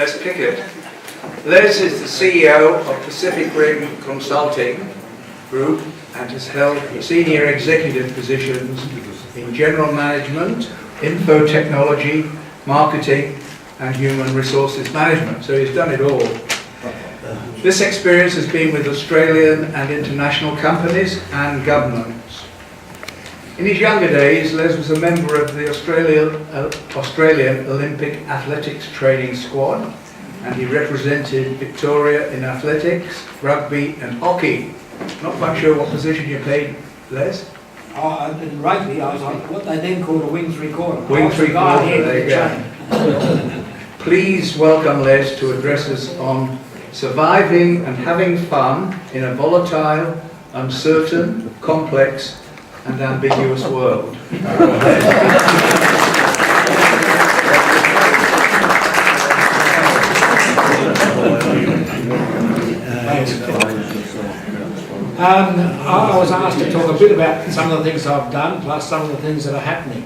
Les Pickett. Les is the CEO of Pacific Rim Consulting Group and has held senior executive positions in general management, info technology, marketing and human resources management. So he's done it all. This experience has been with Australian and international companies and governments. In his younger days, Les was a member of the Australian Olympic Athletics Training Squad, and he represented Victoria in athletics, rugby and hockey. Not quite sure what position you played, Les? In rugby, I was on what they then called a wing three-quarter. Wing three-quarter, there you go. Please welcome Les to address us on surviving and having fun in a volatile, uncertain, complex and ambiguous world. I was asked to talk a bit about some of the things I've done, plus some of the things that are happening.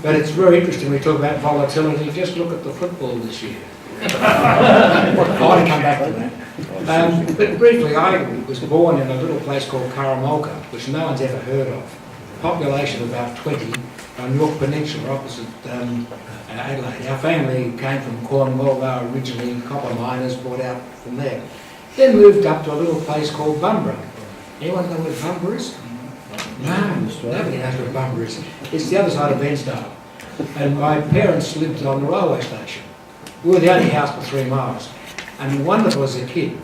But it's very interesting we talk about volatility. Just look at the football this year. I want to come back to that. But briefly, I was born in a little place called Karamolka, which no one's ever heard of. Population of about 20 on York Peninsula, opposite Adelaide. Our family came from Cornwall. They were originally copper miners, brought out from there. Then moved up to a little place called Bunbury. Anyone know where Bunbury is? No, nobody knows where Bunbury is. It's the other side of Bensdale. And my parents lived on the railway station. We were the only house for 3 miles. And wonderful as a kid,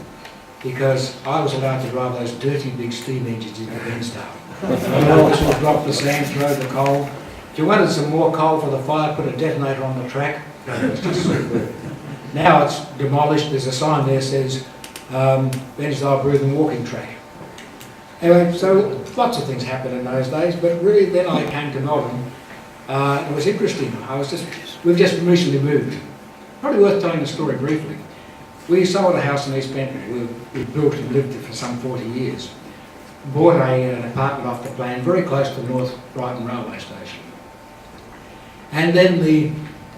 because I was allowed to drive those dirty big steam engines into Bensdale. I always would drop the sand, throw the coal. If you wanted some more coal for the fire, put a detonator on the track. It was just superb. Now it's demolished. There's a sign there that says Bensdale Breathing Walking Track. Anyway, so lots of things happened in those days, but really then I came to Melbourne. It was interesting. We've just recently moved. Probably worth telling the story briefly. We sold a house in East Bentley. We built and lived there for some 40 years. Bought an apartment off the plan very close to the North Brighton railway station. And then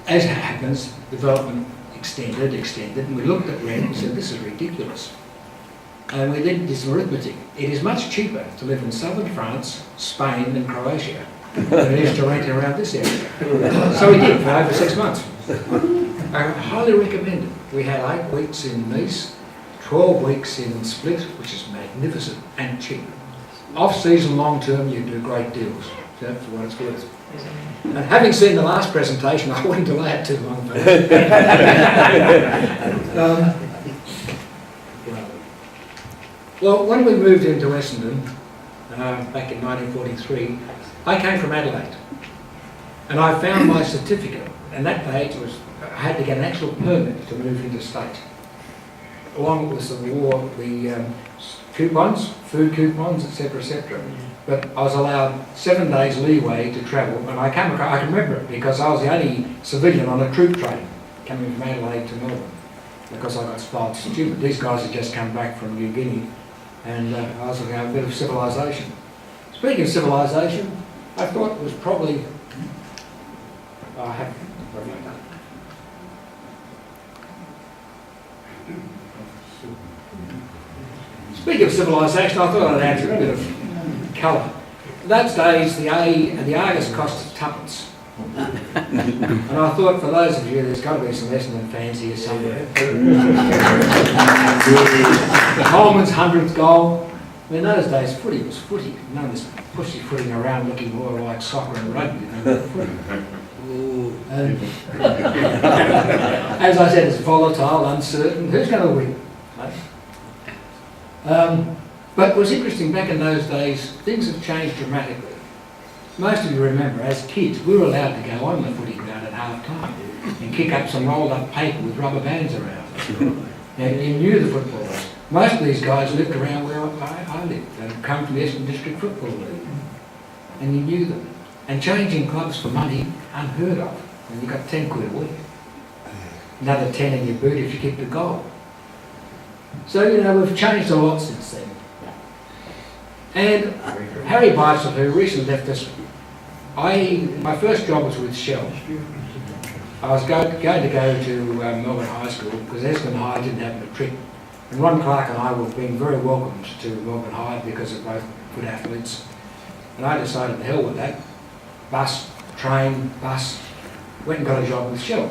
as it happens, development extended, and we looked at rent and said, this is ridiculous. And we then did some arithmetic. It is much cheaper to live in southern France, Spain and Croatia than it is to rent around this area. So we did for over 6 months. I highly recommend it. We had 8 weeks in Nice, 12 weeks in Split, which is magnificent and cheap. Off-season, long-term, you do great deals. So for what it's worth. And having seen the last presentation, I wouldn't delay it too long. Well, when we moved into Essendon back in 1943, I came from Adelaide. And I found my certificate. And that day I had to get an actual permit to move interstate. Along with the coupons, food coupons, etc., etc. But I was allowed 7 days leeway to travel, and I can remember it because I was the only civilian on a troop train coming from Adelaide to Melbourne, because I got spelled stupid. These guys had just come back from New Guinea, and I was looking at a bit of civilization. Speaking of civilization, I thought it was probably Speaking of civilization, I thought I'd add a bit of colour. In those days, the Argus cost tuppence. And I thought for those of you, there's got to be some Essendon fans here somewhere. Coleman's 100th goal. I mean, in those days, footy was footy. None of this pussyfooting around looking more like soccer and rugby than footy. As I said, it's volatile, uncertain. Who's going to win? But it was interesting, back in those days, things have changed dramatically. Most of you remember, as kids, we were allowed to go on the footy ground at half time and kick up some rolled up paper with rubber bands around. And you knew the footballers. Most of these guys lived around where I lived. They'd come from the Essendon District Football League. And you knew them. And changing clubs for money, unheard of. And you got 10 quid a week. Another 10 in your boot if you kicked a goal. So, you know, we've changed a lot since then. And Harry Beitzel, who recently left us, my first job was with Shell. I was going to go to Melbourne High School because Essendon High didn't have a trip. And Ron Clark and I were being very welcomed to Melbourne High because of both good athletes. And I decided to hell with that. Train, bus, went and got a job with Shell.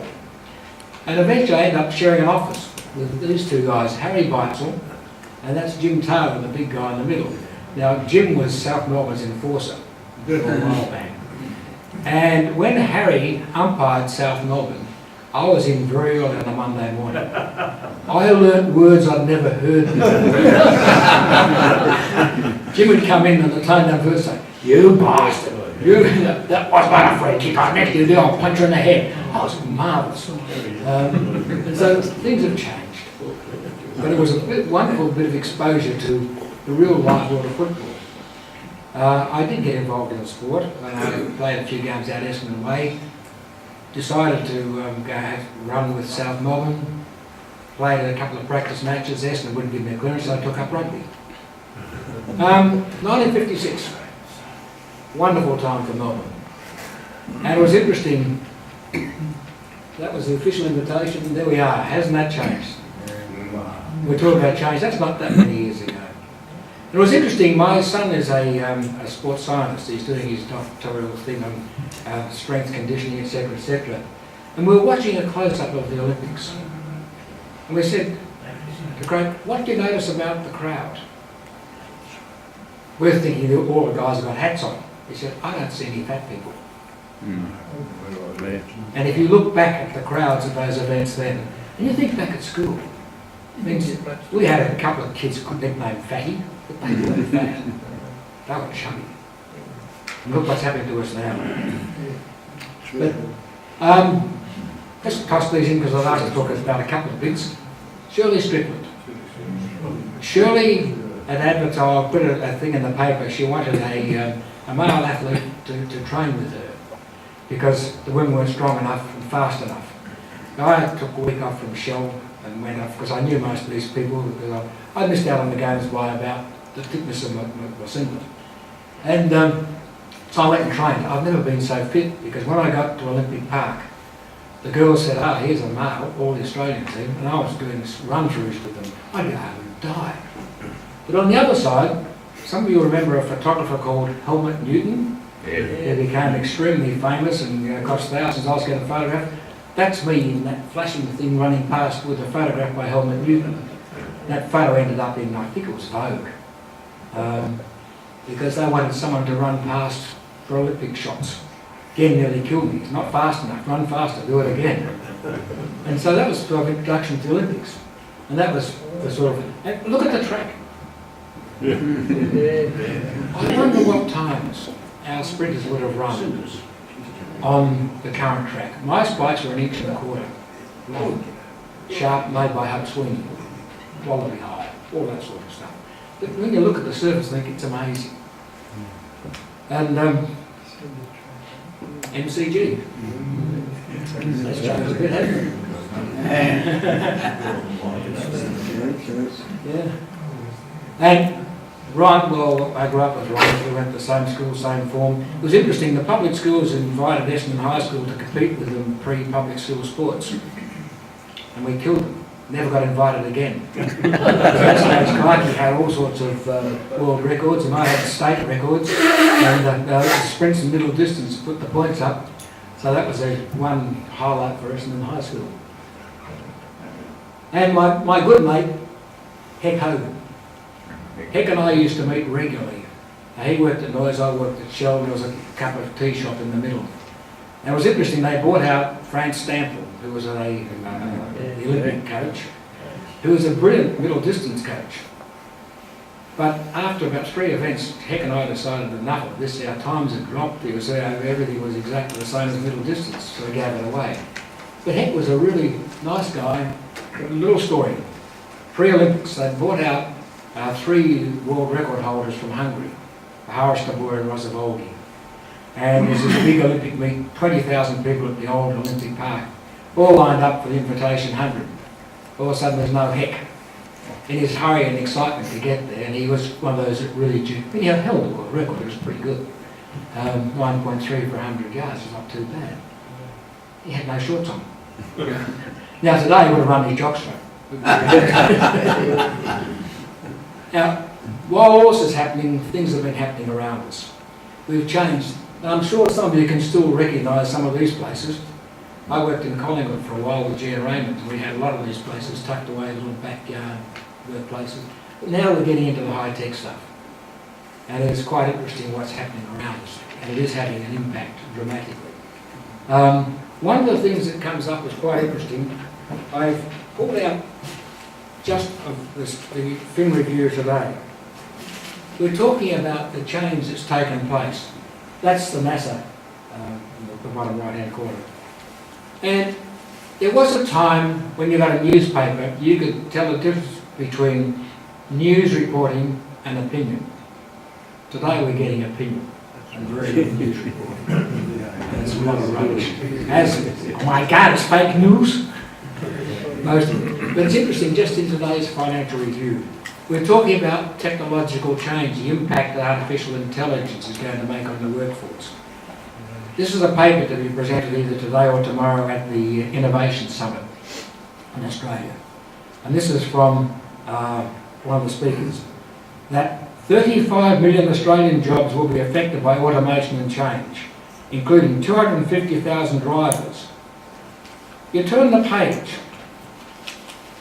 And eventually I ended up sharing an office with these two guys, Harry Beitzel, and that's Jim Taylor, the big guy in the middle. Now, Jim was South Melbourne's enforcer, a bit of a wild man. And when Harry umpired South Melbourne, I was in very early on a Monday morning. I learnt words I'd never heard before. Jim would come in and the tone down first say, "You bastard, you, that was not a free kick, I meant you to do, I'll punch her in the head." I was marvellous. And so things have changed. But it was a wonderful bit of exposure to the real life world of football. I did get involved in sport. I played a few games out Essendon Way. Decided to go have a run with South Melbourne. Played a couple of practice matches. Essendon wouldn't give me a clearance, so I took up rugby. 1956. Wonderful time for Melbourne. And it was interesting. That was the official invitation. There we are. Hasn't that changed? We talk about change. That's not that many years ago. It was interesting. My son is a sports scientist. He's doing his doctoral thing on strength conditioning, etc., etc. And we were watching a close-up of the Olympics. And we said to Craig, "What do you notice about the crowd?" We're thinking that all the guys have got hats on. He said, "I don't see any fat people." And if you look back at the crowds at those events then, and you think back at school, we had a couple of kids nicknamed Fatty, but they weren't fat. They were chubby. And look what's happening to us now. But just toss these in because I'd like to talk about a couple of bits. Shirley Strickland. Shirley had advertised, put a thing in the paper, she wanted a male athlete to train with her because the women weren't strong enough and fast enough. I took a week off from Shell and went off because I knew most of these people because I missed out on the games by about the thickness of my singlet. And so I went and trained. I've never been so fit because when I got to Olympic Park, the girls said, "Oh, here's a male, all the Australian team," and I was doing run-throughs with them. I'd go home and die. But on the other side, some of you remember a photographer called Helmut Newton. He became extremely famous and cost thousands. I was getting a photograph. That's me in that flashing thing running past with a photograph by Helmut Newton. That photo ended up in, I think it was Vogue, because they wanted someone to run past for Olympic shots. Again, nearly killed me. It's not fast enough. Run faster, do it again. And so that was sort of introduction to the Olympics. And that was the sort of, and look at the track. I wonder what times our sprinters would have run on the current track. My spikes were 1.25 inches long, sharp, made by Hub Sweeney, quality high, all that sort of stuff. But when you look at the surface, I think it's amazing. And MCG. That's changed a bit, hasn't it? Yeah. And Ryan, well, I grew up with Ryan, we went to the same school, same form. It was interesting, the public schools invited Essendon High School to compete with them pre-public school sports. And we killed them. Never got invited again. At that stage, Clarkie had all sorts of world records, and I had state records. And sprints and middle distance put the points up. So that was one highlight for Essendon High School. And my good mate, Heck Hogan. Heck and I used to meet regularly. He worked at Noise, I worked at Shell, there was a cup of tea shop in the middle. And it was interesting, they brought out Frank Stample, who was the Olympic coach, who was a brilliant middle distance coach. But after about 3 events, Heck and I decided enough of this, our times had dropped, everything was exactly the same as middle distance, so we gave it away. But Heck was a really nice guy. A little story. Pre-Olympics, they brought out 3 world record holders from Hungary, Haris Tabor and Rosavoldi. And there's this big Olympic meet, 20,000 people at the old Olympic Park, all lined up for the invitation 100. All of a sudden there's no Heck. In his hurry and excitement to get there, and he was one of those that really he held the world record, it was pretty good. 9.3 for 100 yards is not too bad. he had no shorts on. Now today he would have run his jockstrap. Now, while all this is happening, things have been happening around us. We've changed. And I'm sure some of you can still recognise some of these places. I worked in Collingwood for a while with Jean Raymond, and we had a lot of these places tucked away in little backyard workplaces. But now we're getting into the high-tech stuff. And it's quite interesting what's happening around us. And it is having an impact dramatically. One of the things that comes up is quite interesting. I've pulled out just of the Fin Review today. We're talking about the change that's taken place. That's the NASA, in the bottom right-hand corner. And there was a time when you got a newspaper, you could tell the difference between news reporting and opinion. Today we're getting opinion and very good news reporting. And it's a lot of rubbish. Oh my God, it's fake news. Most of it. But it's interesting, just in today's Financial Review, we're talking about technological change, the impact that artificial intelligence is going to make on the workforce. This is a paper to be presented either today or tomorrow at the Innovation Summit in Australia. And this is from one of the speakers, that 35 million Australian jobs will be affected by automation and change, including 250,000 drivers. You turn the page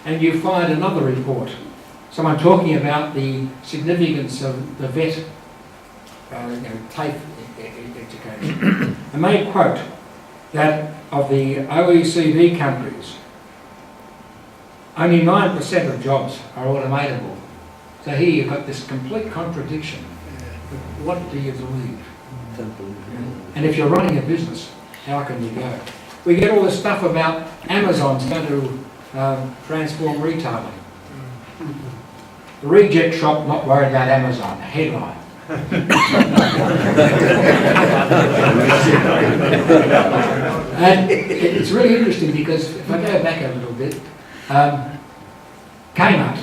and you find another report, someone talking about the significance of the vet TAFE education. And they quote that of the OECD countries, only 9% of jobs are automatable. So here you've got this complete contradiction. What do you believe? And if you're running a business, how can you go? We get all this stuff about Amazon's going to transform retailing. The reject shop not worried about Amazon, headline. And it's really interesting because if I go back a little bit, Kmart,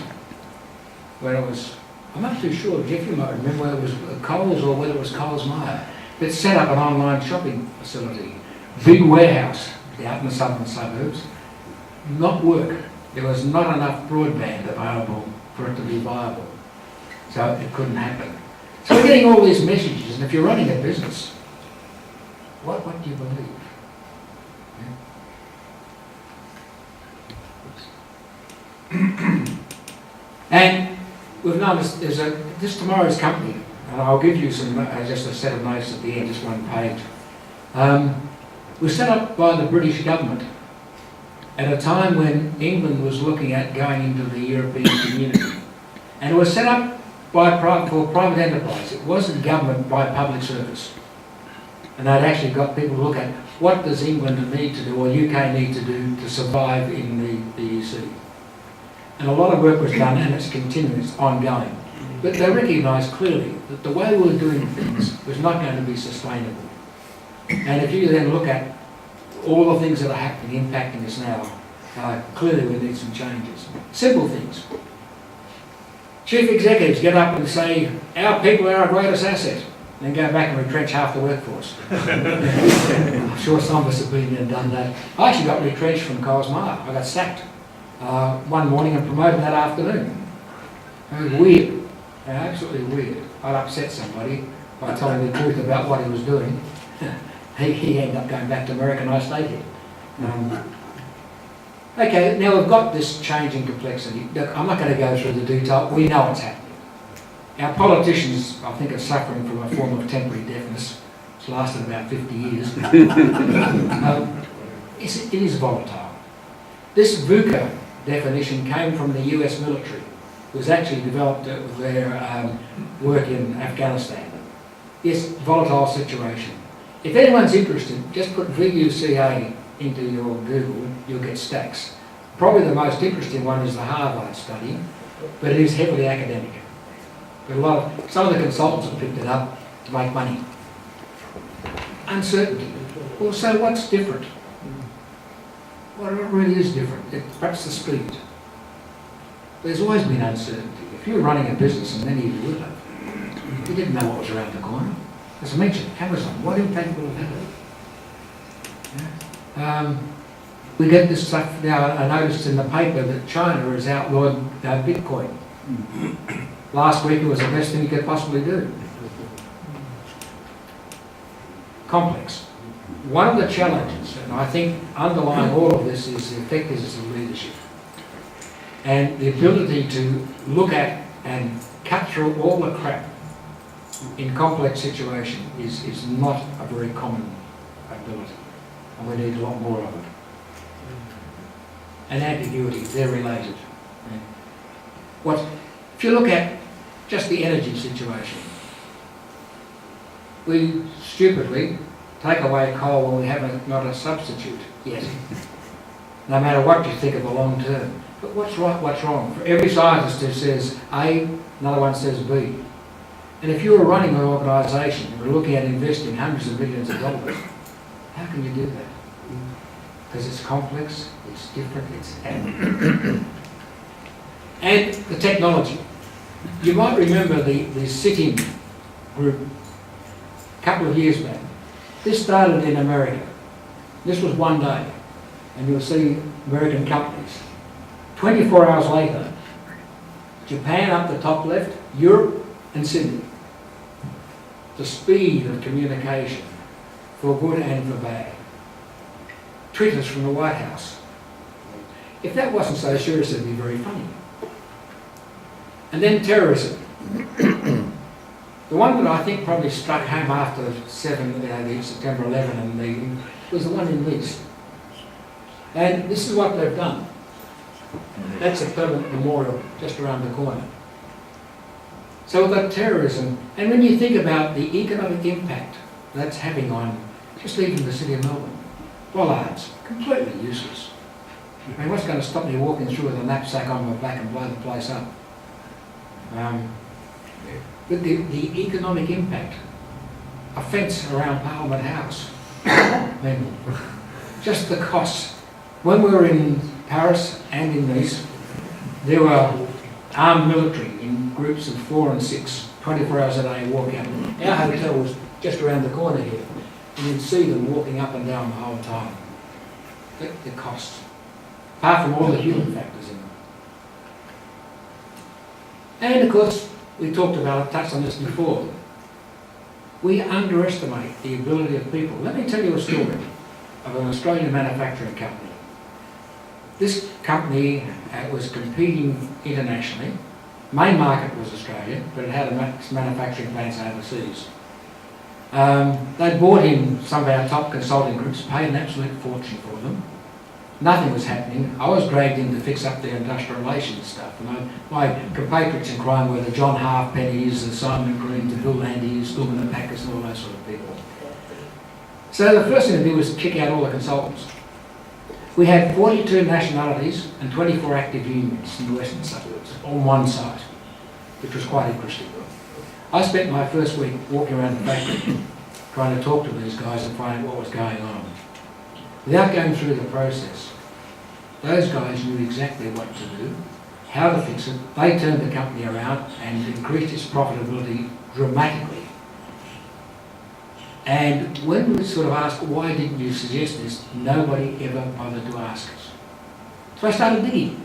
where it was, I'm not too sure, Jeff, you might remember whether it was Coles or whether it was Coles Myer, but set up an online shopping facility, big warehouse out in the southern suburbs, not work. There was not enough broadband available for it to be viable, so it couldn't happen. So we're getting all these messages, and if you're running a business, what do you believe? Yeah. And we've noticed there's this tomorrow's company, and I'll give you some just a set of notes at the end, just one page. Was set up by the British government at a time when England was looking at going into the European community, and it was set up for private enterprise. It wasn't government by public service. And they'd actually got people to look at what does England need to do or UK need to do to survive in the EC. And a lot of work was done, and it's continuing, it's ongoing. But they recognised clearly that the way we were doing things was not going to be sustainable. And if you then look at all the things that are happening, impacting us now, clearly we need some changes. Simple things. Chief executives get up and say, our people are our greatest asset, and then go back and retrench half the workforce. I'm sure some of us have been there and done that. I actually got retrenched from Coles Myer. I got sacked one morning and promoted that afternoon. It was weird, absolutely weird. I'd upset somebody by telling the truth about what he was doing. He ended up going back to America and I stayed here. Okay, now we've got this change in complexity. Look, I'm not going to go through the detail. We know it's happening. Our politicians, I think, are suffering from a form of temporary deafness. It's lasted about 50 years. It is volatile. This VUCA definition came from the US military. It was actually developed with their work in Afghanistan. Yes, volatile situation. If anyone's interested, just put VUCA into your Google, you'll get stacks. Probably the most interesting one is the Harvard study, but it is heavily academic. But some of the consultants have picked it up to make money. Uncertainty. Well, so what's different? What really is different? Perhaps the speed. There's always been uncertainty. If you were running a business, and many of you would have, you didn't know what was around the corner. As I mentioned, Amazon, what impact will it have? Yeah. We get this stuff now. I noticed in the paper that China has outlawed Bitcoin. Last week it was the best thing you could possibly do. Complex. One of the challenges, and I think underlying all of this, is the effectiveness of leadership. And the ability to look at and cut through all the crap in complex situations is not a very common ability. And we need a lot more of it. And ambiguity, they're related. If you look at just the energy situation, we stupidly take away coal when we haven't got a substitute yet. No matter what you think of the long term. But what's right, what's wrong? For every scientist who says A, another one says B. And if you were running an organisation and were looking at investing hundreds of millions of dollars, how can you do that? Because it's complex, it's different, it's and the technology. You might remember the sitting group a couple of years back. This started in America. This was one day. And you'll see American companies. 24 hours later, Japan up the top left, Europe and Sydney. The speed of communication, for good and for bad. Tweeters from the White House. If that wasn't so serious, it'd be very funny. And then terrorism. The one that I think probably struck home after the September 11 was the one in Nice. And this is what they've done. That's a permanent memorial just around the corner. So we've got terrorism, and when you think about the economic impact that's having on just even the city of Melbourne, bollards, completely useless. I mean, what's going to stop me walking through with a knapsack on my back and blow the place up? But the economic impact, a fence around Parliament House, I mean, just the costs. When we were in Paris and in Nice, there were armed military in groups of 4 and 6, 24 hours a day walking up. Our hotel was just around the corner here, and you'd see them walking up and down the whole time. The costs, apart from all the human factors in them. And of course, we talked about, touched on this before, we underestimate the ability of people. Let me tell you a story of an Australian manufacturing company. This company was competing internationally. Main market was Australia, but it had its manufacturing plants overseas. They brought in some of our top consulting groups, paid an absolute fortune for them. Nothing was happening. I was dragged in to fix up their industrial relations stuff. My compatriots in crime were the John Halfpennies, the Simon Green, the Bill Landys, Stillman the Packers, and all those sort of people. So the first thing to do was kick out all the consultants. We had 42 nationalities and 24 active unions in the western suburbs on one site, which was quite interesting. I spent my first week walking around the factory trying to talk to these guys and find out what was going on. Without going through the process, those guys knew exactly what to do, how to fix it. They turned the company around and increased its profitability dramatically. And when we sort of asked, why didn't you suggest this, nobody ever bothered to ask us. So I started digging.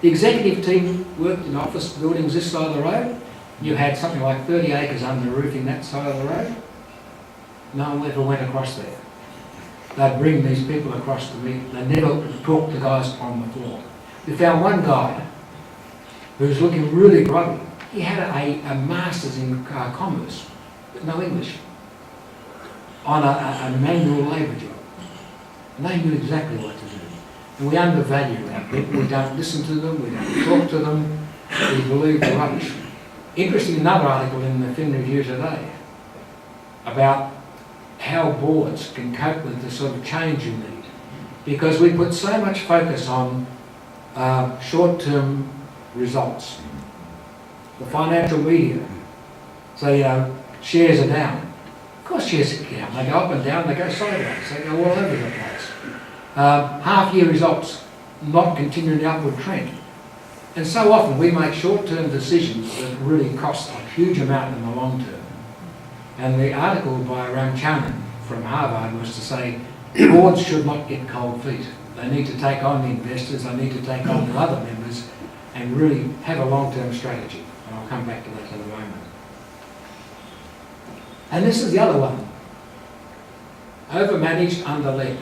The executive team worked in office buildings this side of the road. You had something like 30 acres under roofing that side of the road. No one ever went across there. They'd bring these people across to me. They never talked to guys on the floor. We found one guy who was looking really grubby. He had a master's in commerce, but no English, on a manual labour job. And they knew exactly what to do. And we undervalue our people. We don't listen to them, we don't talk to them, we believe the rubbish. Interesting, another article in the Fin Review today about how boards can cope with the sort of change you need. Because we put so much focus on short-term results. The financial media say, shares are down. Of course shares are down. They go up and down, they go sideways, they go all over the place. Half-year results, not continuing the upward trend. And so often we make short-term decisions that really cost a huge amount in the long term. And the article by Ramcharan from Harvard was to say, boards should not get cold feet. They need to take on the investors, they need to take on the other members and really have a long-term strategy. And I'll come back to that in a moment. And this is the other one. Overmanaged, underled.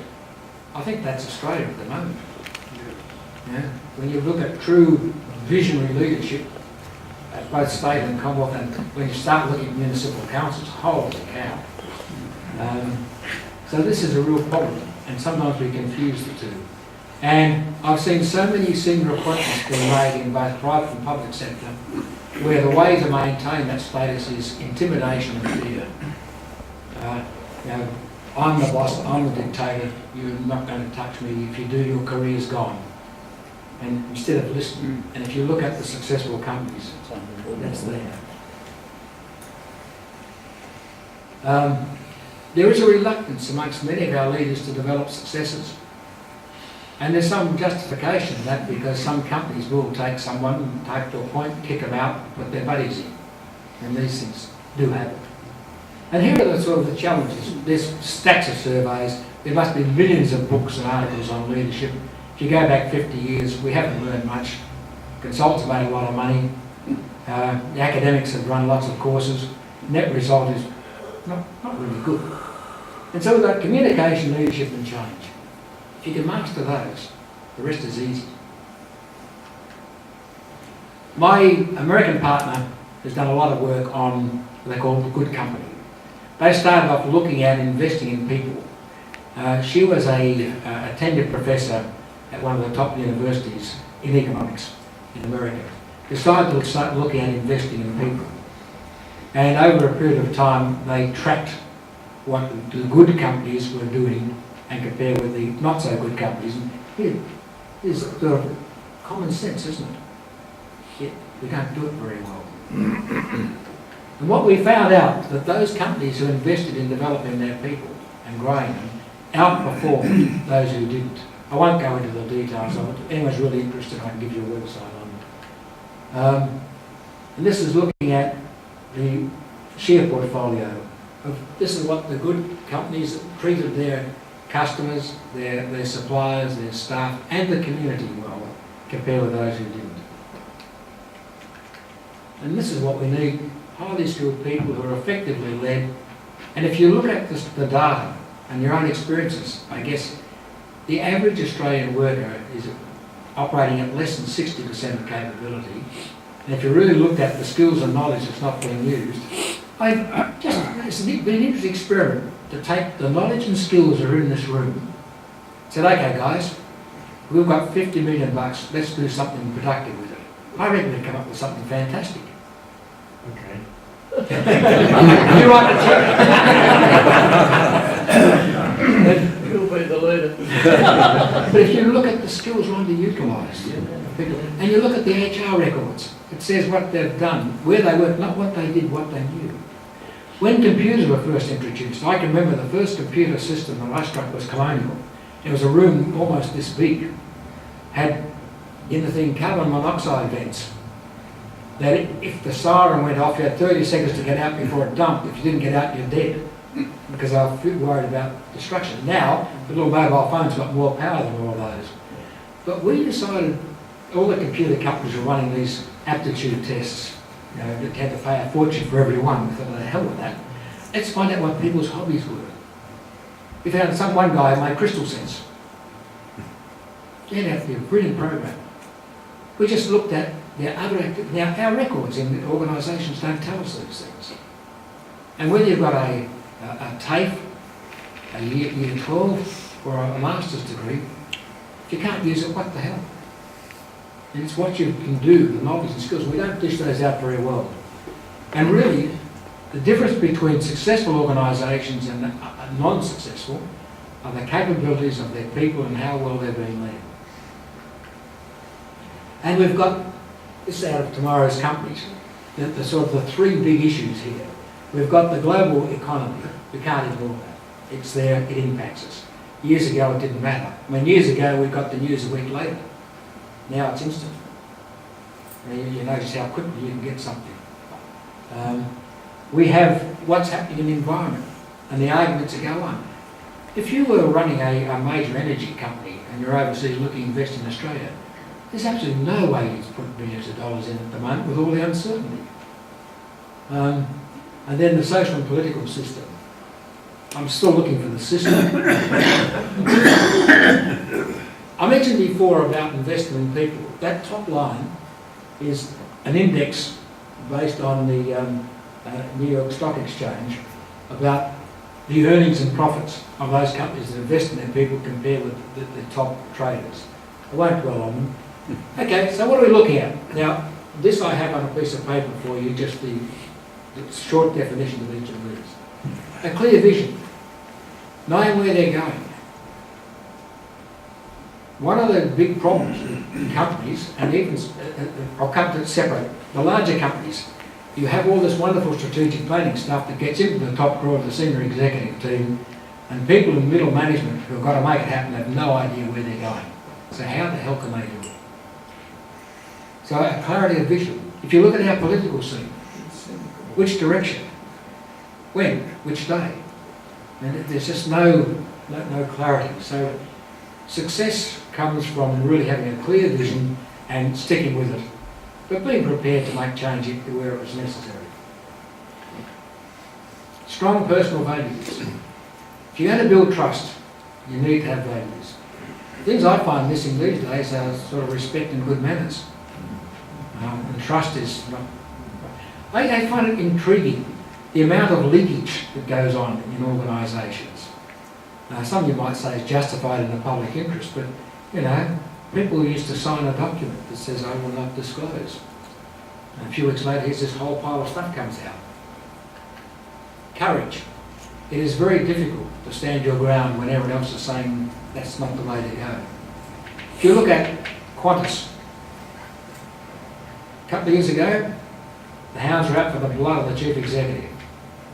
I think that's Australia at the moment. Yeah. When you look at true visionary leadership at both state and Commonwealth, and when you start looking at municipal councils, holy cow. So this is a real problem, and sometimes we confuse the two. And I've seen so many senior appointments being made in both private and public sector where the way to maintain that status is intimidation and fear. You know, I'm the boss, I'm the dictator, you're not going to touch me, if you do your career's gone. And instead of listening, and if you look at the successful companies, that's there. There is a reluctance amongst many of our leaders to develop successors. And there's some justification of that because some companies will take someone and take to a point, kick them out, put their buddies in. And these things do happen. And here are the sort of the challenges. There's stacks of surveys. There must be millions of books and articles on leadership. If you go back 50 years, we haven't learned much. Consultants have made a lot of money. The academics have run lots of courses. Net result is not really good. And so we've got communication, leadership and change. If you can master those, the rest is easy. My American partner has done a lot of work on what they call the good company. They started off looking at investing in people. She was a tenured professor at one of the top universities in economics in America. Decided to start looking at investing in people. And over a period of time, they tracked what the good companies were doing and compare with the not so good companies. And here's sort of common sense, isn't it? Yet we don't do it very well. And what we found out, that those companies who invested in developing their people and growing them outperformed those who didn't. I won't go into the details of it. If anyone's really interested, I can give you a website on it. And this is looking at the share portfolio. This is what the good companies treated their customers, their suppliers, their staff and the community well, compared with those who didn't. And this is what we need, highly skilled people who are effectively led. And if you look at the data and your own experiences, I guess the average Australian worker is operating at less than 60% of capability. And if you really looked at the skills and knowledge that's not being used, it's been an interesting experiment to take the knowledge and skills that are in this room, said, okay guys, we've got 50 million bucks, let's do something productive with it. I reckon we'd come up with something fantastic. Okay. You write the check. You'll be the leader. But if you look at the skills are underutilised, and you look at the HR records, it says what they've done, where they work, not what they did, what they knew. When computers were first introduced, I can remember the first computer system that I struck was Colonial. It was a room almost this big, had in the thing carbon monoxide vents, that if the siren went off, you had 30 seconds to get out before it dumped. If you didn't get out, you're dead, because I was worried about destruction. Now, the little mobile phone's got more power than all those. But we decided, all the computer companies were running these aptitude tests. You know, you had to pay a fortune for every one. We thought, well, the hell with that. Let's find out what people's hobbies were. We found one guy who made crystal sense. Turned out to be a brilliant program. We just looked at their other activities. Now, our records in organisations don't tell us these things. And whether you've got a TAFE, a year 12, or a master's degree, if you can't use it, what the hell? And it's what you can do, the knowledge and skills. We don't dish those out very well. And really, the difference between successful organisations and non-successful are the capabilities of their people and how well they're being led. And we've got, this out of tomorrow's companies, the sort of the three big issues here. We've got the global economy. We can't ignore that. It's there, it impacts us. Years ago, it didn't matter. I mean, years ago, we got the news a week later. Now it's instant. You notice how quickly you can get something. We have what's happening in the environment and the arguments that go on. If you were running a major energy company and you're overseas looking to invest in Australia, there's absolutely no way you'd put billions of dollars in at the moment with all the uncertainty. And then the social and political system. I'm still looking for the system. I mentioned before about investing in people. That top line is an index based on the New York Stock Exchange about the earnings and profits of those companies that invest in their people compared with the top traders. I won't dwell on them. Okay, so what are we looking at? Now, this I have on a piece of paper for you, just the short definition of each of these. A clear vision, knowing where they're going. One of the big problems with companies, and even, I'll come to separate, the larger companies, you have all this wonderful strategic planning stuff that gets into the top drawer of the senior executive team, and people in middle management who have got to make it happen have no idea where they're going. So how the hell can they do it? So a clarity of vision. If you look at our political scene, which direction? When? Which day? And there's just no clarity. So success comes from really having a clear vision and sticking with it, but being prepared to make change where it was necessary. Strong personal values. If you're going to build trust, you need to have values. Things I find missing these days are sort of respect and good manners. And trust is not... I find it intriguing, the amount of leakage that goes on in organisations. Some of you might say is justified in the public interest, but, you know, people used to sign a document that says, I will not disclose. And a few weeks later, here's this whole pile of stuff comes out. Courage. It is very difficult to stand your ground when everyone else is saying that's not the way to go. If you look at Qantas, a couple of years ago, the hounds were out for the blood of the chief executive.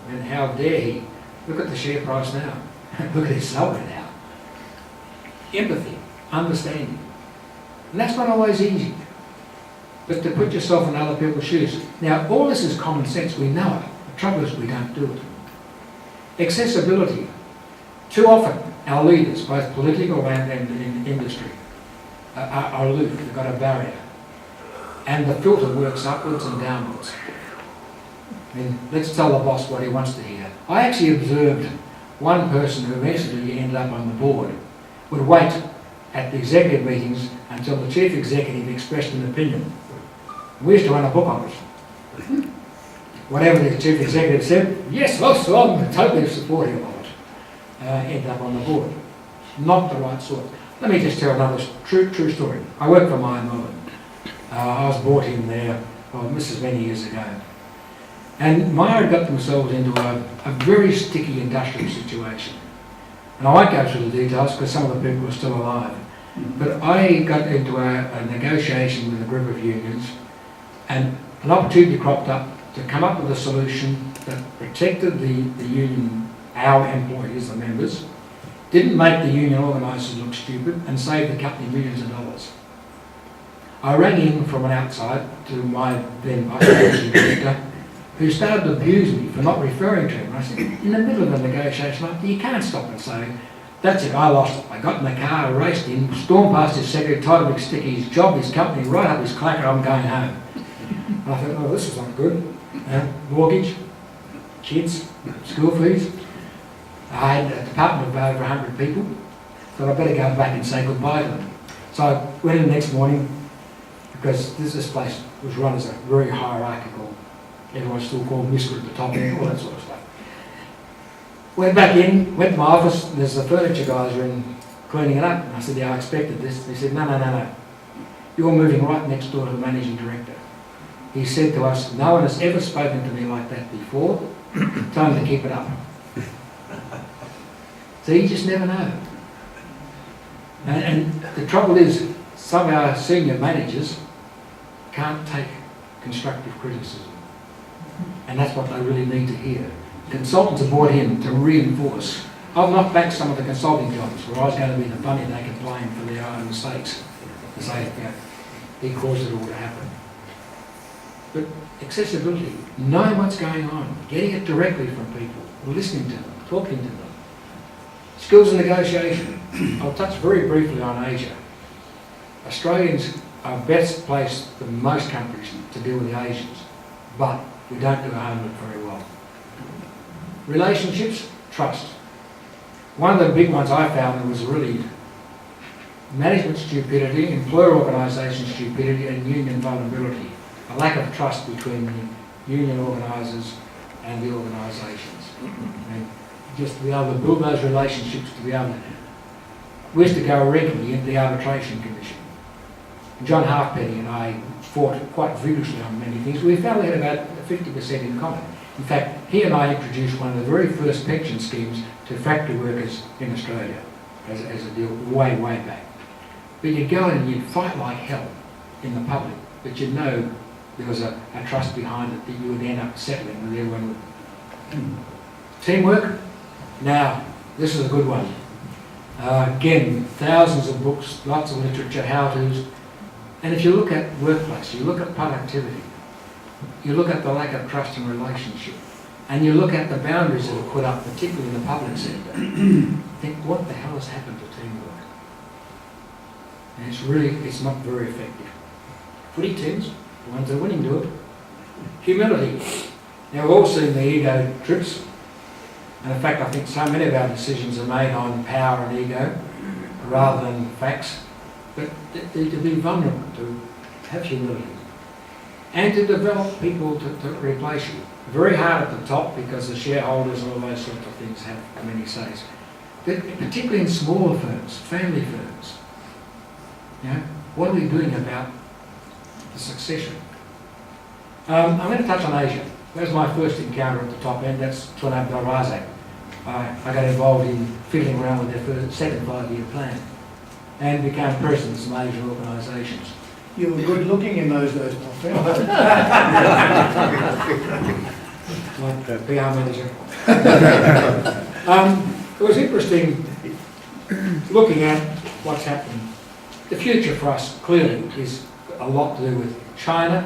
And how dare he? Look at the share price now. Look at his salary now. Empathy, understanding. And that's not always easy. But to put yourself in other people's shoes. Now, all this is common sense. We know it. The trouble is we don't do it. Accessibility. Too often, our leaders, both political and in industry, are aloof. They've got a barrier. And the filter works upwards and downwards. I mean, let's tell the boss what he wants to hear. I actually observed one person who eventually ended up on the board would wait at the executive meetings until the chief executive expressed an opinion. We used to run a book on it. Whatever the chief executive said, yes, I'm totally supportive of it. Ended up on the board. Not the right sort. Let me just tell another true story. I worked for Mine Melbourne. I was brought in there, this is many years ago. And Myer had got themselves into a very sticky industrial situation. And I won't go through the details because some of the people are still alive. But I got into a negotiation with a group of unions, and an opportunity cropped up to come up with a solution that protected the union, our employees, the members, didn't make the union organisers look stupid, and saved the company millions of dollars. I rang in from an outside to my then vice director, who started to abuse me for not referring to him. And I said, in the middle of a negotiation, you can't stop and say, that's it, I lost it. I got in the car, raced in, stormed past his secretary, tried to stick his job, his company, right up his clacker, I'm going home. And I thought, oh, this is not good. Mortgage, kids, school fees. I had a department of over 100 people, so I better go back and say goodbye to them. So I went in the next morning, because this place was run as a very hierarchical, everyone still called Mr. at the top end, all that sort of stuff. Went back in, went to my office, and there's the furniture guys were in cleaning it up, and I said, yeah, I expected this. They said, no. You're moving right next door to the managing director. He said to us, no one has ever spoken to me like that before. Time to keep it up. So you just never know. And the trouble is, some of our senior managers can't take constructive criticism. And that's what they really need to hear. Consultants are brought in to reinforce. I've knocked back some of the consulting jobs where I was going to be the bunny they can blame for their own mistakes. To say, he caused it all to happen. But accessibility, knowing what's going on, getting it directly from people, listening to them, talking to them. Skills of negotiation. I'll touch very briefly on Asia. Australians are best placed than most countries to deal with the Asians, but we don't do our homework very well. Relationships, trust. One of the big ones I found was really management stupidity, employer organisation stupidity, and union vulnerability. A lack of trust between the union organisers and the organisations. And just to be able to build those relationships to be able to... We used to go regularly into the Arbitration Commission. John Halfpenny and I fought quite vigorously on many things. We found we had about 50% in common. In fact, he and I introduced one of the very first pension schemes to factory workers in Australia as a deal way, way back. But you'd go in and you'd fight like hell in the public, but you'd know there was a trust behind it that you would end up settling with everyone. Teamwork. Now, this is a good one. Again, thousands of books, lots of literature, how-tos. And if you look at workplace, you look at productivity, you look at the lack of trust and relationship, and you look at the boundaries that are put up, particularly in the public sector, think, what the hell has happened to teamwork? And it's not very effective. Footy teams, the ones that are winning, do it. Humility. Now, we've all seen the ego trips, and in fact, I think so many of our decisions are made on power and ego rather than facts. But to be vulnerable, to have humility, and to develop people to replace you. Very hard at the top because the shareholders and all those sorts of things have many says. But particularly in smaller firms, family firms, you know, what are we doing about the succession? I'm going to touch on Asia. That was my first encounter at the top end. That's Tuan Abdul Razak. I got involved in fiddling around with their second 5-year plan and became president of some Asian organisations. You were good looking in those days, my friend. Like PR manager. It was interesting looking at what's happening. The future for us clearly is a lot to do with China.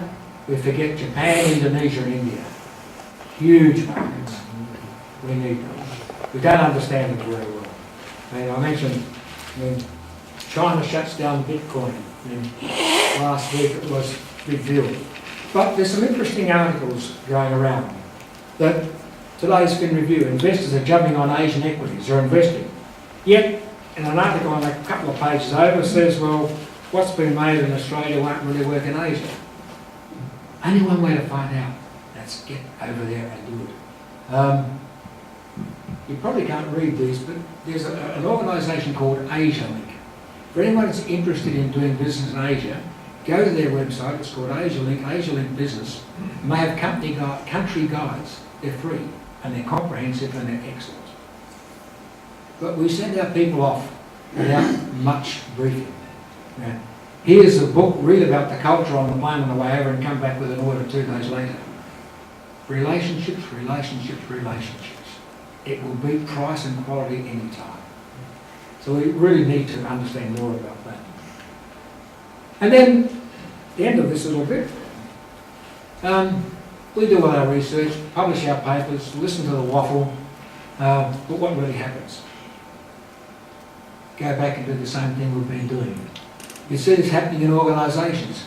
We forget Japan, Indonesia and India. Huge markets. We need them. We don't understand them very well. And I mentioned when China shuts down Bitcoin. Last week it was a big deal. But there's some interesting articles going around that today's Fin Review, investors are jumping on Asian equities, they're investing. Yet, in an article on a couple of pages over, says, well, what's been made in Australia won't really work in Asia. Only one way to find out, that's get over there and do it. You probably can't read these, but there's an organisation called AsiaLink. For anyone that's interested in doing business in Asia, go to their website, it's called AsiaLink, AsiaLink Business, and they have country guides. They're free, and they're comprehensive, and they're excellent. But we send our people off without much briefing. Now, here's a book, read about the culture on the plane on the way over, and come back with an order 2 days later. Relationships, relationships, relationships. It will beat price and quality any time. So we really need to understand more about that. And then, the end of this little bit, we do all our research, publish our papers, listen to the waffle, but what really happens? Go back and do the same thing we've been doing. You see this happening in organisations.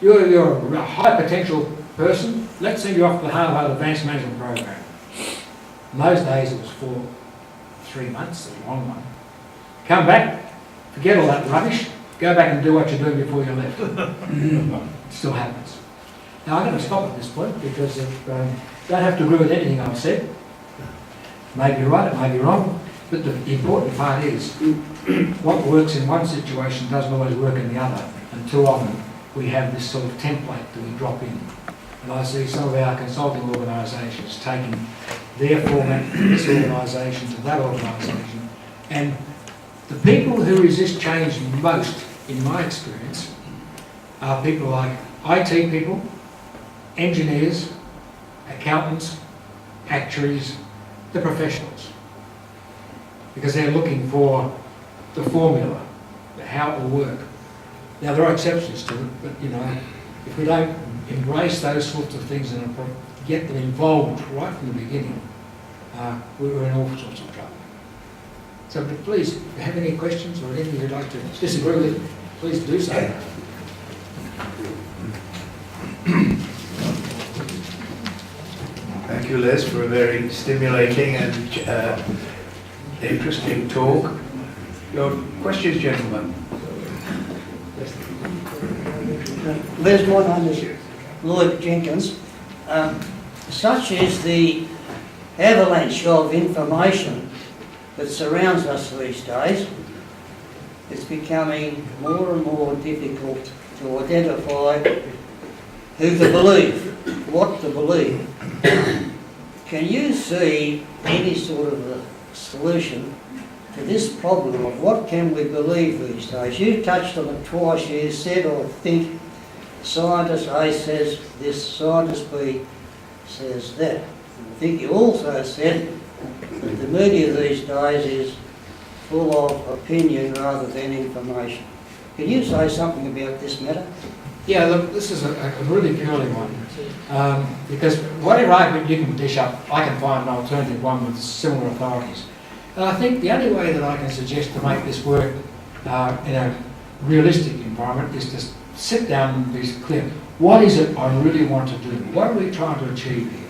You're a high potential person, let's send you off to the Harvard Advanced Management Program. In those days it was for 3 months, a long one. Come back, forget all that rubbish, go back and do what you're doing before you left. It still happens. Now I'm going to stop at this point because you don't have to agree with anything I've said. It may be right, it may be wrong, but the important part is what works in one situation doesn't always work in the other, and too often we have this sort of template that we drop in. And I see some of our consulting organisations taking their format from this organisation to that organisation, and the people who resist change most, in my experience, are people like IT people, engineers, accountants, actuaries, the professionals. Because they're looking for the formula, how it will work. Now there are exceptions to it, but you know, if we don't embrace those sorts of things and get them involved right from the beginning, we're in all sorts of trouble. So but please, if you have any questions or anything you'd like to disagree with, please do so. Thank you, Les, for a very stimulating and interesting talk. Your questions, gentlemen? Les, my name is Lloyd Jenkins. Such is the avalanche of information that surrounds us these days, it's becoming more and more difficult to identify who to believe, what to believe. Can you see any sort of a solution to this problem of what can we believe these days? You touched on it twice. You said, I think, scientist A says this, scientist B says that. I think you also said that the media these days is full of opinion rather than information. Can you say something about this matter? Yeah, look, this is a really curly one. Because whatever argument you can dish up, I can find an alternative one with similar authorities. And I think the only way that I can suggest to make this work in a realistic environment is to sit down and be clear. What is it I really want to do? What are we trying to achieve here?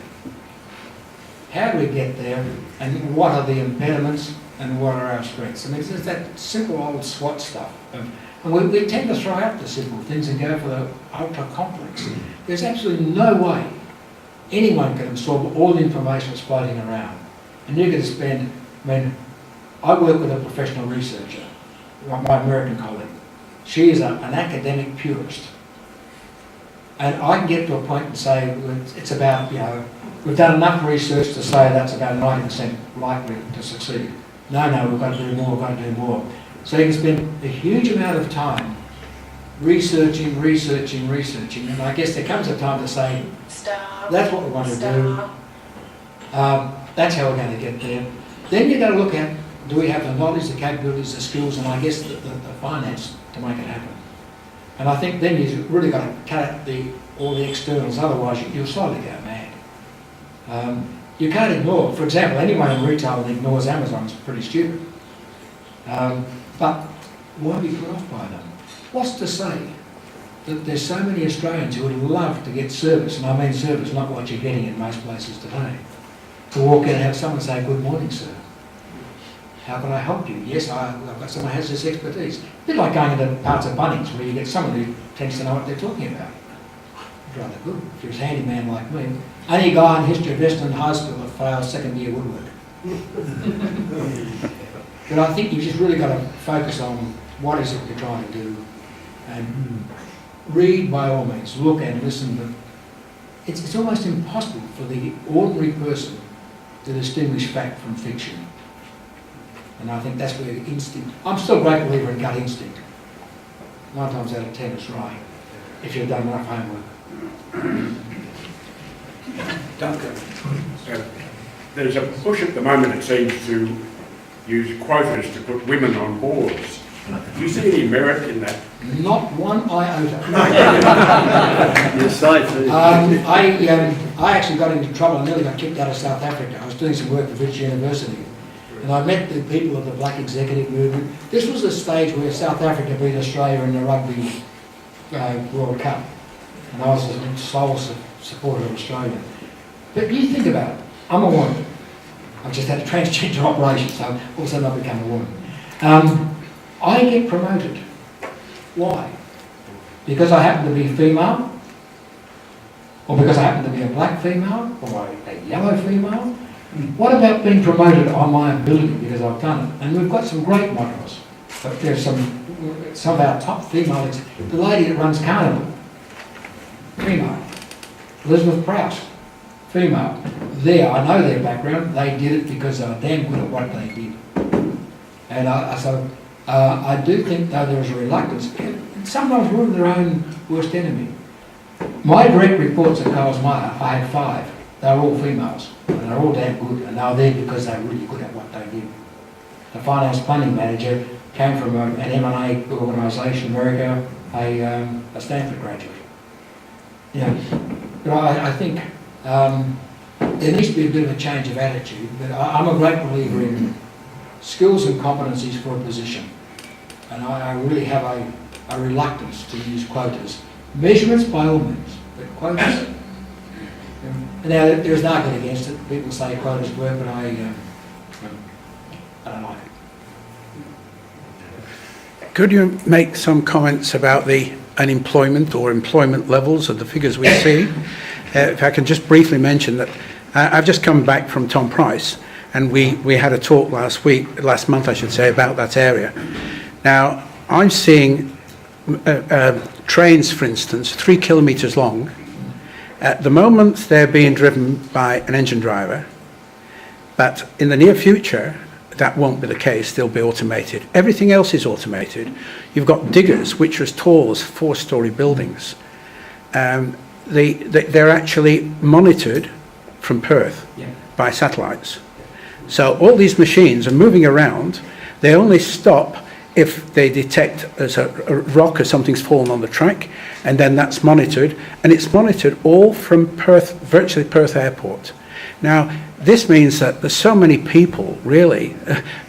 How do we get there? And what are the impediments and what are our strengths? I mean, it's that simple old SWOT stuff. And we tend to throw out the simple things and go for the ultra complex. There's absolutely no way anyone can absorb all the information that's floating around. And you're going to spend, I mean, I work with a professional researcher, my American colleague. She is an academic purist. And I can get to a point and say, it's about, you know, we've done enough research to say that's about 90% likely to succeed. No, we've got to do more, we've got to do more. So you can spend a huge amount of time researching, and I guess there comes a time to say, Stop. that's what we want to do. That's how we're going to get there. Then you've got to look at, do we have the knowledge, the capabilities, the skills, and I guess the finance to make it happen. And I think then you've really got to cut out all the externals, otherwise you'll slowly go mad. You can't ignore, for example, anyone in retail that ignores Amazon is pretty stupid. But why be put off by them? What's to say that there's so many Australians who would love to get service, and I mean service, not what you're getting in most places today, to walk in and have someone say, good morning, sir. How can I help you? Yes, I've got someone who has this expertise. A bit like going into parts of Bunnings where you get someone who tends to know what they're talking about. It's rather good. If you're a handyman like me, only guy in history of Western High School that failed second year woodwork. But I think you've just really got to focus on what is it you're trying to do, and read by all means, look and listen, but it's almost impossible for the ordinary person to distinguish fact from fiction. And I think that's where instinct, I'm still a great believer in gut instinct. 9 times out of 10 it's right, if you've done enough homework. Duncan. There's a push at the moment, it seems, to use quotas to put women on boards. Do you see any merit in that? Not one iota. You're safe. I actually got into trouble. I nearly got kicked out of South Africa. I was doing some work for British University, and I met the people of the Black Executive Movement. This was a stage where South Africa beat Australia in the Rugby World Cup, and I was a sole supporter of Australia. But you think about it. I'm a woman. I've just had a transgender operation, so all of a sudden I've become a woman. I get promoted. Why? Because I happen to be female? Or because I happen to be a black female? Or a yellow female? What about being promoted on my ability because I've done it? And we've got some great models. But there's some of our top females. The lady that runs Carnival, female. Elizabeth Prowse, female. I know their background. They did it because they were damn good at what they did. And I do think, though, there is a reluctance. Sometimes we're their own worst enemy. My direct reports at Coles Myer, I had 5. They were all females. And they're all damn good. And they were there because they were really good at what they did. The finance planning manager came from an M&A organisation in America, a Stanford graduate. You know, but I think there needs to be a bit of a change of attitude. But I'm a great believer in skills and competencies for a position. And I really have a reluctance to use quotas. Measurements by all means, but quotas. Now, there's an argument against it. People say quotas work, but I don't like it. Could you make some comments about the unemployment or employment levels of the figures we see? If I can just briefly mention that I've just come back from Tom Price, and we had a talk last month I should say, about that area. Now, I'm seeing trains, for instance, 3 kilometres long. At the moment, they're being driven by an engine driver, but in the near future, that won't be the case. They'll be automated. Everything else is automated. You've got diggers, which are as tall as 4-storey buildings. They're actually monitored from Perth by satellites. So all these machines are moving around. They only stop if they detect as a rock or something's fallen on the track, and then that's monitored, and it's monitored all from Perth, virtually Perth Airport. Now, this means that there's so many people, really,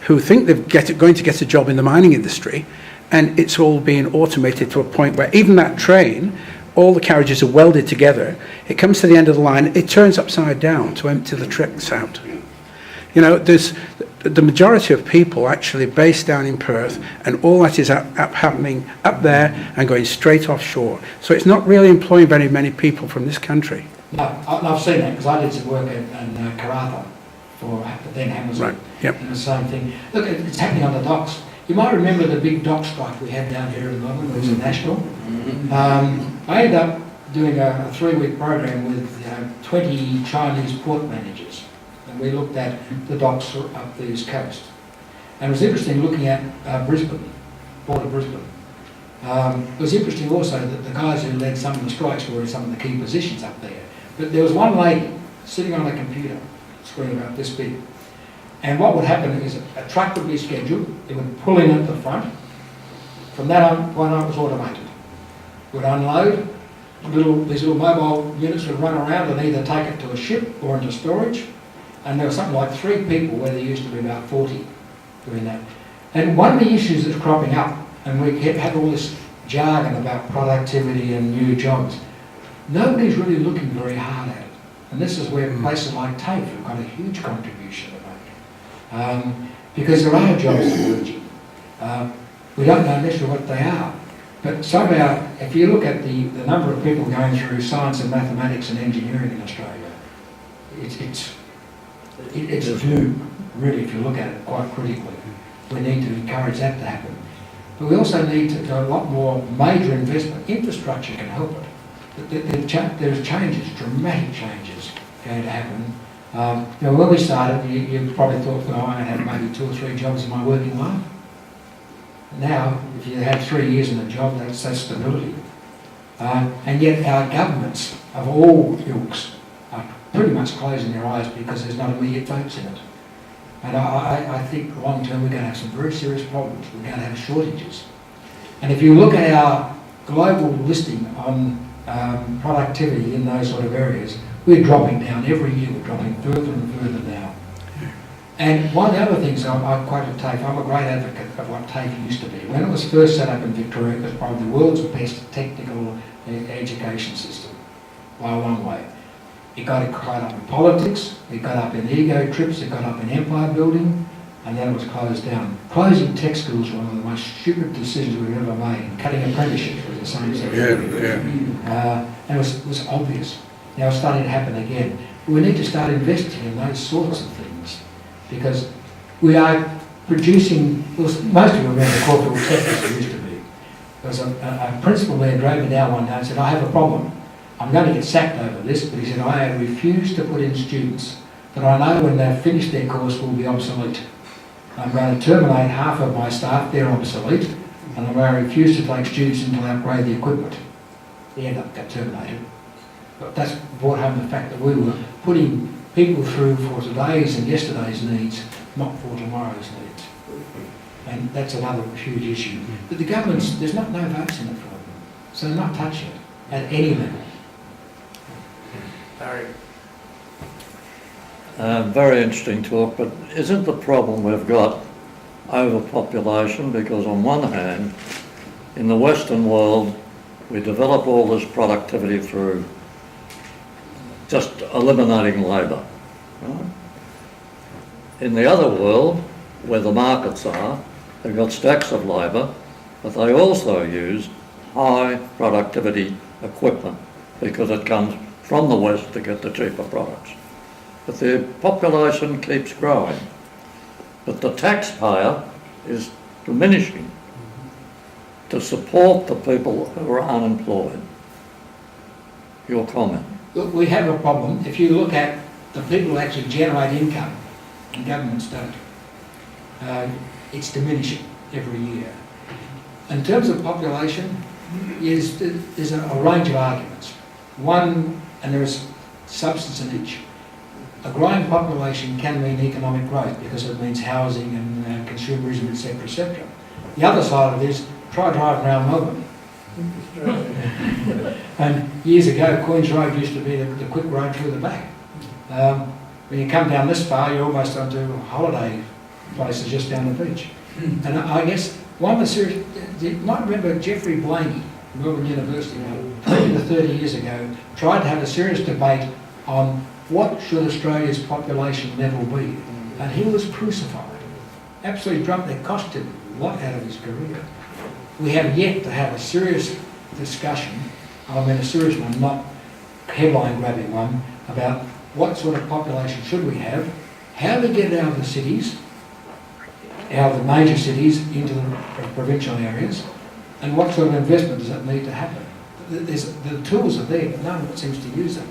who think they're going to get a job in the mining industry, and it's all being automated to a point where even that train, all the carriages are welded together. It comes to the end of the line, it turns upside down to empty the tracks out. You know, there's the majority of people actually based down in Perth, and all that is happening up there and going straight offshore. So it's not really employing very many people from this country. No, I've seen that because I did some work in Karratha for then Amazon. Right, yep. And the same thing. Look, it's happening on the docks. You might remember the big dock strike we had down here in Melbourne. It was a national. I ended up doing a 3-week program with 20 Chinese port managers. And we looked at the docks up the east coast. And it was interesting looking at Brisbane, Port of Brisbane. It was interesting also that the guys who led some of the strikes were in some of the key positions up there. But there was one lady sitting on a computer screen about this big. And what would happen is a truck would be scheduled, it would pull in at the front. From that point on, it was automated. It would unload, these little mobile units would run around and either take it to a ship or into storage. And there was something like 3 people where there used to be about 40 doing that. And one of the issues that's cropping up, and we had all this jargon about productivity and new jobs, nobody's really looking very hard at it. And this is where places like TAFE have got a huge contribution to make. Because there are jobs emerging. We don't know necessarily what they are. But somehow, if you look at the number of people going through science and mathematics and engineering in Australia, it's a doom, really, if you look at it quite critically. We need to encourage that to happen. But we also need to do a lot more major investment. Infrastructure can help it. There's changes, dramatic changes going to happen. When we started, you probably thought that I had maybe 2 or 3 jobs in my working life. Now, if you have 3 years in a job, that's stability. And yet our governments of all ilks are pretty much closing their eyes because there's not immediate votes in it. And I think long term we're going to have some very serious problems. We're going to have shortages. And if you look at our global listing on productivity in those sort of areas, we're dropping down every year. We're dropping further and further now. And one of the other things I quoted TAFE, I'm a great advocate of what TAFE used to be. When it was first set up in Victoria, it was probably the world's best technical education system by a long way. It got caught up in politics, it got up in ego trips, it got up in empire building, and then it was closed down. Closing tech schools was one of the most stupid decisions we've ever made. Cutting apprenticeships was the same thing. And it was obvious. Now it's starting to happen again. We need to start investing in those sorts of things because we are producing, most of you remember corporate sectors used to be. There was a principal there drove me down one day and said, I have a problem. I'm going to get sacked over this, but he said, I refuse to put in students that I know when they've finished their course will be obsolete. I'm going to terminate half of my staff, they're obsolete, and I'm going to refuse to take students until they upgrade the equipment. They end up got terminated. But that's brought home the fact that we were putting people through for today's and yesterday's needs, not for tomorrow's needs. And that's another huge issue. But the government's, there's no votes in it for them, so they're not touching it at any level. Barry. Very interesting talk, but isn't the problem we've got overpopulation, because on one hand, in the Western world, we develop all this productivity through just eliminating labour. Right? In the other world, where the markets are, they've got stacks of labour, but they also use high productivity equipment because it comes from the West to get the cheaper products. But the population keeps growing, but the taxpayer is diminishing to support the people who are unemployed. Your comment? Look, we have a problem. If you look at the people who actually generate income, and governments don't, it's diminishing every year. In terms of population, there's a range of arguments. One, and there is substance in each, a growing population can mean economic growth because it means housing and consumerism, etc., etc. The other side of it is try driving around Melbourne. And years ago, Queen's Road used to be the quick road through the back. When you come down this far, you're almost onto holiday places just down the beach. And I guess one of the serious, you might remember Geoffrey Blaney, Melbourne University, 20 to 30 years ago, tried to have a serious debate on what should Australia's population level be. And he was crucified. Absolutely drunk. It cost him a lot out of his career. We have yet to have a serious discussion, I mean a serious one, not headline grabbing one, about what sort of population should we have, how to get it out of the cities, out of the major cities into the provincial areas, and what sort of investment does that need to happen. The tools are there, but no one seems to use them.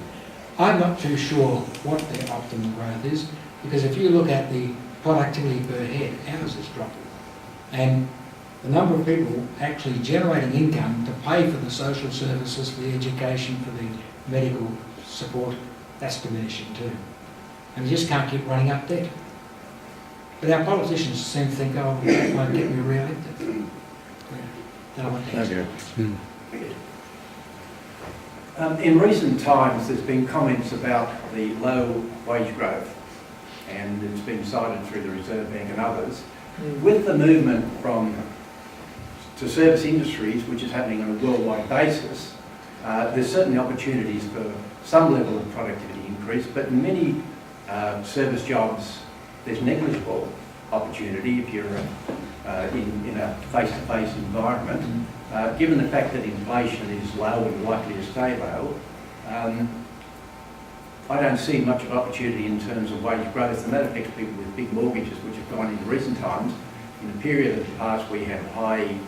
I'm not too sure what the optimum growth is, because if you look at the productivity per head, ours is dropping. And the number of people actually generating income to pay for the social services, for the education, for the medical support, that's diminishing too. And you just can't keep running up debt. But our politicians seem to think, oh, that won't get me re-elected. Then I want to answer. In recent times, there's been comments about the low wage growth, and it's been cited through the Reserve Bank and others. With the movement to service industries, which is happening on a worldwide basis, there's certainly opportunities for some level of productivity increase, but in many service jobs, there's negligible opportunity if you're in a face-to-face environment. Given the fact that inflation is low and likely to stay low, I don't see much of opportunity in terms of wage growth, and that affects people with big mortgages, which have gone in recent times. In the period of the past, we had high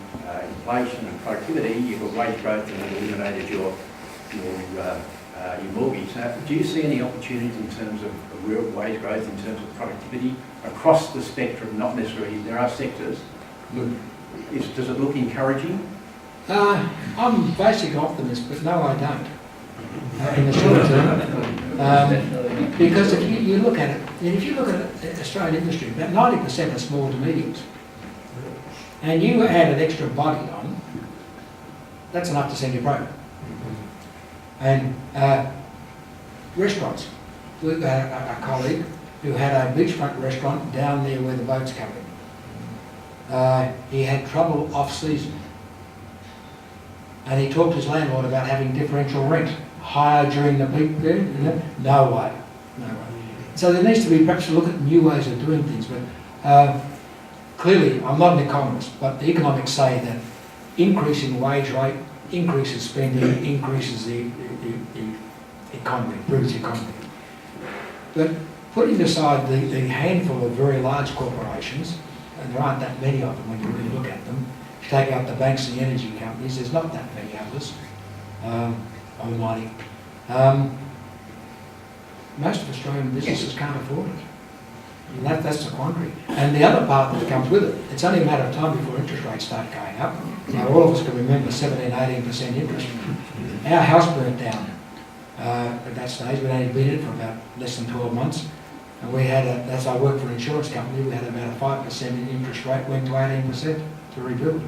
inflation and productivity. You've got wage growth and it eliminated your mortgage. Now, do you see any opportunities in terms of real wage growth, in terms of productivity across the spectrum? Not necessarily. There are sectors. Does it look encouraging? I'm a basic optimist, but no, I don't. In the short term, because if you look at it, if you look at Australian industry, about 90% are small to mediums, and you add an extra body on, that's enough to send you broke. And restaurants, we've got a colleague who had a beachfront restaurant down there where the boats come in. He had trouble off-season. And he talked to his landlord about having differential rent, higher during the peak period. No way. So there needs to be perhaps a look at new ways of doing things. But clearly, I'm not an economist, but the economics say that increasing wage rate increases spending, increases the economy, improves the economy. But putting aside the handful of very large corporations, and there aren't that many of them when you really look at them, if you take out the banks and the energy companies, there's not that many others, almighty. Most of Australian businesses can't afford it. And that's the quandary. And the other part that comes with it, it's only a matter of time before interest rates start going up. Now, all of us can remember 17-18% interest. Our house burnt down at that stage. We'd only been in it for about less than 12 months. And we had, as I worked for an insurance company, we had about a 5% interest rate, went to 18% to rebuild.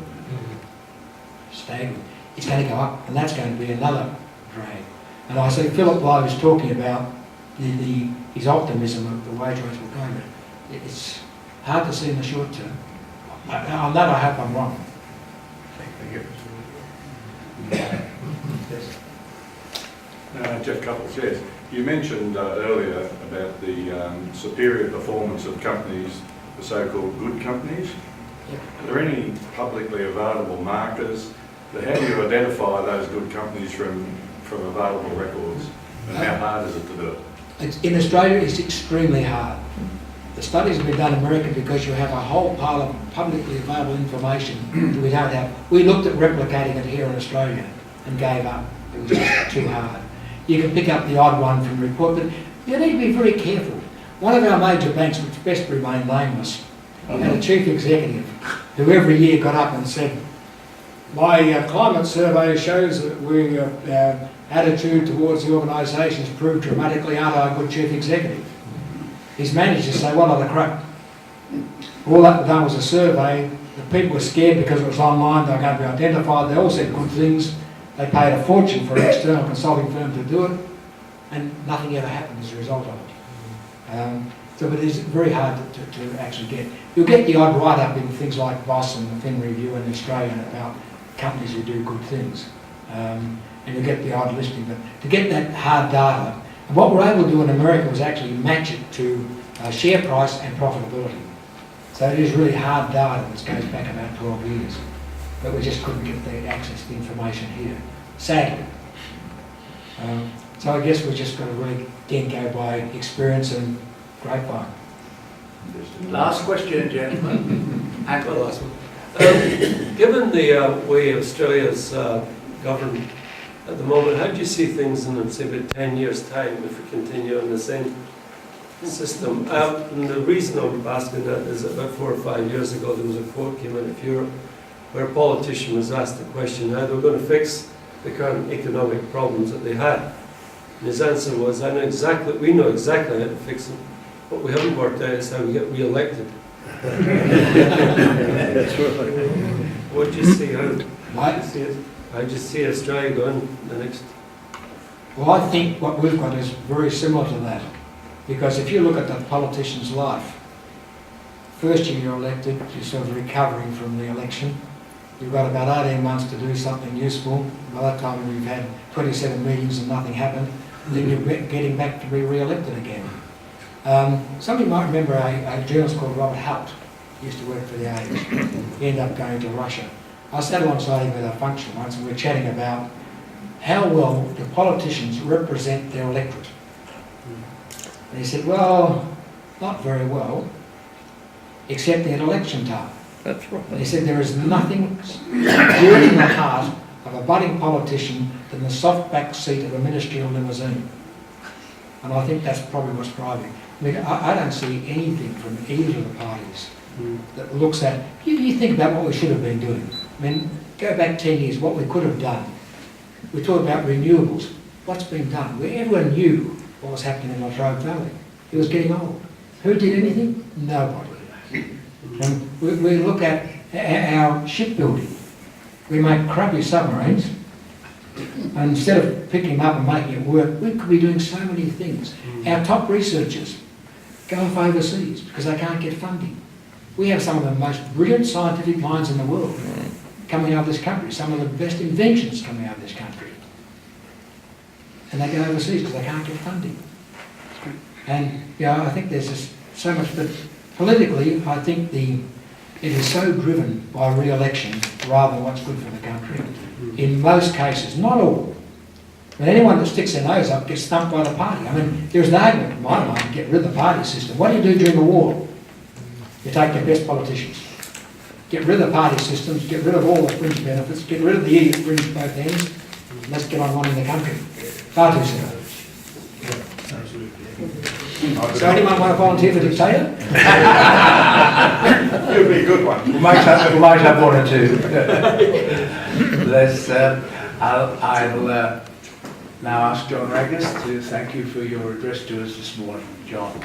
Staggering. It's going to go up, and that's going to be another drag. And I see Philip Lowe is talking about his optimism of the wage rates will go, but it's hard to see in the short term. On that I hope I'm wrong. Jeff Couple says, you mentioned earlier about the superior performance of companies, the so-called good companies. Are there any publicly available markers? How do you identify those good companies from available records? And how hard is it to do it? In Australia, it's extremely hard. The studies have been done in America because you have a whole pile of publicly available information that we don't have. We looked at replicating it here in Australia and gave up. It was just too hard. You can pick up the odd one from report, but you need to be very careful. One of our major banks, which best remain nameless, had a chief executive who every year got up and said, my climate survey shows that attitude towards the organisation has proved dramatically, aren't I a good chief executive? His managers say, what are the crap? All that was done was a survey. The people were scared because it was online, they were going to be identified. They all said good things. They paid a fortune for an external consulting firm to do it, and nothing ever happened as a result of it. So it is very hard to actually get. You'll get the odd write-up in things like Voss and the Fin Review in Australia about companies who do good things. And you'll get the odd listing. But to get that hard data, and what we're able to do in America was actually match it to share price and profitability. So it is really hard data which goes back about 12 years. But we just couldn't get the access to the information here, sadly. So I guess we've just got to really again go by experience and grapevine. Last question, gentlemen. And the last one. Given the way Australia's governed at the moment, how do you see things in, say, about 10 years' time if we continue in the same system? And the reason I'm asking that is that about 4 or 5 years ago there was a quote came out of Europe where a politician was asked the question how they were going to fix the current economic problems that they had. And his answer was, we know exactly how to fix them. What we haven't worked out is how we get re-elected. That's right. What do you see? How do you see Australia going the next? Well, I think what we've got is very similar to that. Because if you look at the politician's life, first year you're elected, you're sort of recovering from the election. You've got about 18 months to do something useful. By that time we've had 27 meetings and nothing happened. And then you're getting back to be re-elected again. Some of you might remember a journalist called Robert Haupt. He used to work for the Age. He ended up going to Russia. I sat alongside him at a function once and we were chatting about how well do politicians represent their electorate. And he said, well, not very well, except at election time. That's right. And he said there is nothing dearer in the heart of a budding politician than the soft back seat of a ministerial limousine. And I think that's probably what's driving. I mean, I don't see anything from either of the parties that looks at, you think about what we should have been doing. I mean, go back 10 years, what we could have done. We talk about renewables. What's been done? Where everyone knew what was happening in Latrobe Valley. It was getting old. Who did anything? Nobody. And we look at our shipbuilding. We make crappy submarines. And instead of picking them up and making it work, we could be doing so many things. Our top researchers go off overseas because they can't get funding. We have some of the most brilliant scientific minds in the world coming out of this country, some of the best inventions coming out of this country. And they go overseas because they can't get funding. And I think there's just so much, but politically, I think it is so driven by re-election rather than what's good for the country. In most cases, not all. But anyone that sticks their nose up gets stumped by the party. I mean, there's an argument in my mind to get rid of the party system. What do you do during the war? You take the best politicians. Get rid of the party systems, get rid of all the fringe benefits, get rid of the idiot fringe both ends. Let's get on running the country. Far too simple. So anyone want to volunteer for dictator? It'll be a good one. We might have one or two. I'll now ask John Regis to thank you for your address to us this morning. John.